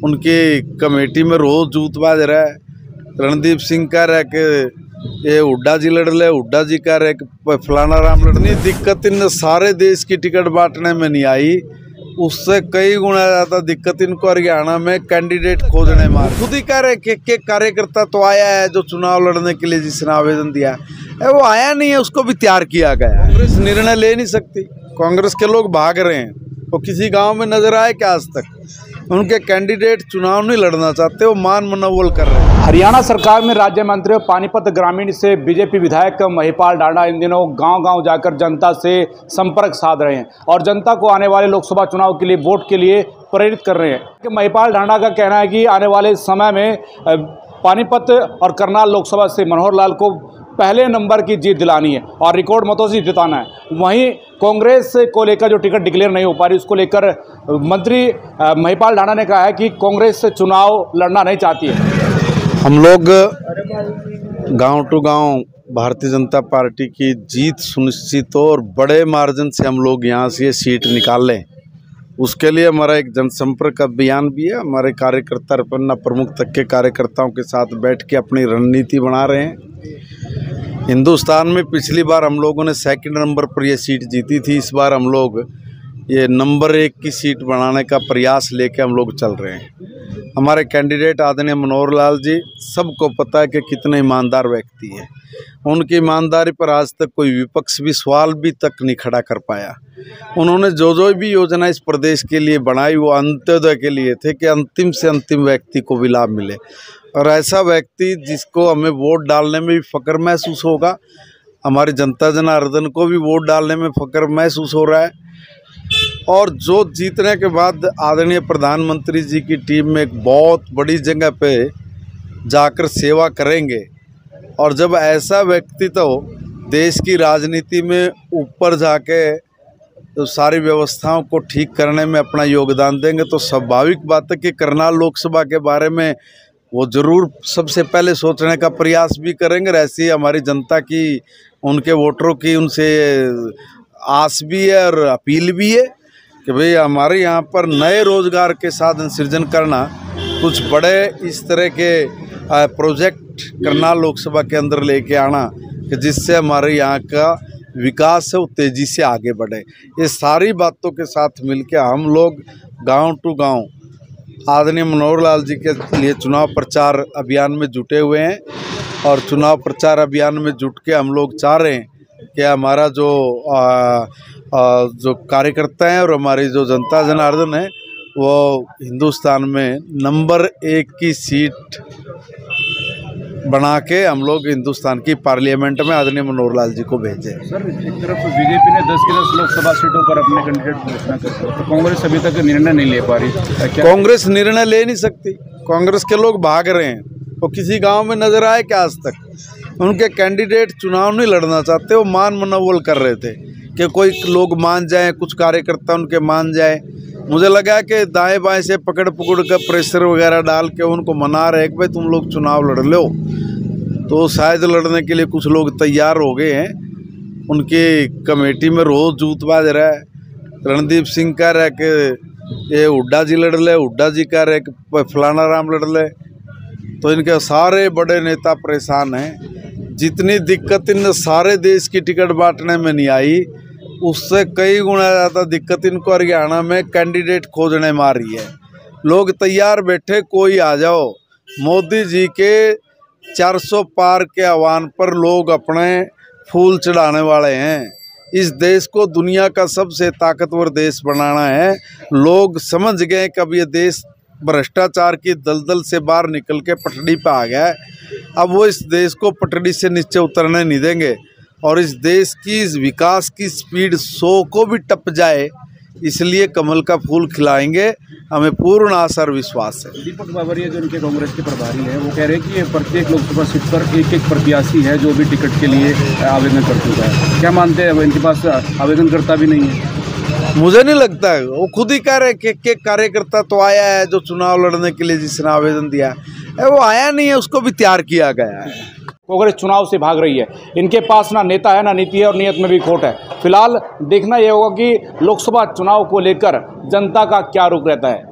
उनकी कमेटी में रोज जूत बाज रहा है। रणदीप सिंह कह रहा है कि ये हुड्डा जी लड़ ले, हुड्डा जी कह रहे कि फलाना राम लड़नी। दिक्कत इन सारे देश की टिकट बांटने में नहीं आई, उससे कई गुना ज़्यादा दिक्कत इनको हरियाणा में कैंडिडेट खोजने में। खुद ही कह रहे कि कार्यकर्ता तो आया है जो चुनाव लड़ने के लिए जिसने आवेदन दिया है वो आया नहीं है, उसको भी तैयार किया गया। कांग्रेस निर्णय ले नहीं सकती, कांग्रेस के लोग भाग रहे हैं। वो किसी गांव में नजर आए क्या आज तक? उनके कैंडिडेट चुनाव नहीं लड़ना चाहते, वो मान मनोबल कर रहे हैं। हरियाणा सरकार में राज्य मंत्री पानीपत ग्रामीण से बीजेपी विधायक महिपाल ढांडा इन दिनों गांव-गांव जाकर जनता से संपर्क साध रहे हैं और जनता को आने वाले लोकसभा चुनाव के लिए वोट के लिए प्रेरित कर रहे हैं। कि महिपाल ढांडा का कहना है कि आने वाले समय में पानीपत और करनाल लोकसभा से मनोहर लाल को पहले नंबर की जीत दिलानी है और रिकॉर्ड मतों से जिताना है। वहीं कांग्रेस को लेकर जो टिकट डिक्लेयर नहीं हो पा रही, उसको लेकर मंत्री महिपाल ढांडा ने कहा है कि कांग्रेस से चुनाव लड़ना नहीं चाहती है। हम लोग गांव टू गांव भारतीय जनता पार्टी की जीत सुनिश्चित हो और बड़े मार्जिन से हम लोग यहां से ये सीट निकाल लें, उसके लिए हमारा एक जनसंपर्क अभियान भी है। हमारे कार्यकर्ता पन्ना प्रमुख तक के कार्यकर्ताओं के साथ बैठ के अपनी रणनीति बना रहे हैं। हिंदुस्तान में पिछली बार हम लोगों ने सेकंड नंबर पर यह सीट जीती थी, इस बार हम लोग ये नंबर 1 की सीट बनाने का प्रयास लेके हम लोग चल रहे हैं। हमारे कैंडिडेट आदरणीय मनोहर लाल जी, सबको पता है कि कितने ईमानदार व्यक्ति हैं। उनकी ईमानदारी पर आज तक कोई विपक्ष भी सवाल भी तक नहीं खड़ा कर पाया। उन्होंने जो भी योजना इस प्रदेश के लिए बनाई वो अंत्योदय के लिए थे कि अंतिम से अंतिम व्यक्ति को भी लाभ मिले, और ऐसा व्यक्ति जिसको हमें वोट डालने में भी फ़ख्र महसूस होगा, हमारी जनता जनार्दन को भी वोट डालने में फ़ख्र महसूस हो रहा है। और जो जीतने के बाद आदरणीय प्रधानमंत्री जी की टीम में एक बहुत बड़ी जगह पे जाकर सेवा करेंगे, और जब ऐसा व्यक्ति तो देश की राजनीति में ऊपर जाके तो सारी व्यवस्थाओं को ठीक करने में अपना योगदान देंगे, तो स्वाभाविक बात है कि करनाल लोकसभा के बारे में वो ज़रूर सबसे पहले सोचने का प्रयास भी करेंगे। ऐसी हमारी जनता की, उनके वोटरों की उनसे आस भी है और अपील भी है कि भाई हमारे यहाँ पर नए रोज़गार के साधन सृजन करना, कुछ बड़े इस तरह के प्रोजेक्ट करनाल लोकसभा के अंदर लेके आना कि जिससे हमारे यहाँ का विकास है वो तेज़ी से आगे बढ़े। ये सारी बातों के साथ मिलके हम लोग गांव टू गांव आदरणीय मनोहर लाल जी के लिए चुनाव प्रचार अभियान में जुटे हुए हैं, और चुनाव प्रचार अभियान में जुट के हम लोग चाह रहे हैं कि हमारा जो कार्यकर्ता हैं और हमारी जो जनता जनार्दन है वो हिंदुस्तान में नंबर 1 की सीट बना के हम लोग हिंदुस्तान की पार्लियामेंट में आदरणीय मनोहर लाल जी को भेजें। सर, एक तरफ बीजेपी ने 10 की 10 लोकसभा सीटों पर अपने कैंडिडेट घोषणा कर दिया, तो कांग्रेस अभी तक निर्णय नहीं ले पा रही। कांग्रेस निर्णय ले नहीं सकती, कांग्रेस के लोग भाग रहे हैं। वो किसी गांव में नजर आए क्या आज तक? उनके कैंडिडेट चुनाव नहीं लड़ना चाहते, वो मान मनोबल कर रहे थे कि कोई लोग मान जाएं, कुछ कार्यकर्ता उनके मान जाएं। मुझे लगा कि दाएं बाएं से पकड़ कर प्रेशर वगैरह डाल के उनको मना रहे कि भाई तुम लोग चुनाव लड़ लो, तो शायद लड़ने के लिए कुछ लोग तैयार हो गए हैं। उनकी कमेटी में रोज जूत बाज रहा है। रणदीप सिंह कह रहा है कि ये हुड्डा जी लड़ ले, हुड्डा जी कह रहे कि फलाना राम लड़ ले। तो इनके सारे बड़े नेता परेशान हैं। जितनी दिक्कत इन सारे देश की टिकट बांटने में नहीं आई, उससे कई गुना ज़्यादा दिक्कत इनको हरियाणा में कैंडिडेट खोजने में आ रही है। लोग तैयार बैठे, कोई आ जाओ। मोदी जी के 400 पार के आह्वान पर लोग अपने फूल चढ़ाने वाले हैं। इस देश को दुनिया का सबसे ताकतवर देश बनाना है। लोग समझ गए कि अब ये देश भ्रष्टाचार की दलदल से बाहर निकल के पटड़ी पे आ गया है। अब वो इस देश को पटड़ी से नीचे उतरने नहीं देंगे, और इस देश की इस विकास की स्पीड 100 को भी टप जाए, इसलिए कमल का फूल खिलाएंगे। हमें पूर्ण आशा और विश्वास है। दीपक बावरिया जो उनके कांग्रेस के प्रभारी हैं, वो कह रहे हैं कि ये प्रत्येक लोकसभा सीट पर एक प्रत्याशी है जो भी टिकट के लिए आवेदन कर चुका है। क्या मानते हैं, इनके पास आवेदन करता भी नहीं है? मुझे नहीं लगता है। वो खुद ही कह रहे हैं कि कार्यकर्ता तो आया है जो चुनाव लड़ने के लिए जिसने आवेदन दिया है वो आया नहीं है, उसको भी तैयार किया गया है। कांग्रेस चुनाव से भाग रही है। इनके पास ना नेता है, ना नीति है, और नीयत में भी खोट है। फिलहाल देखना यह होगा कि लोकसभा चुनाव को लेकर जनता का क्या रुख रहता है।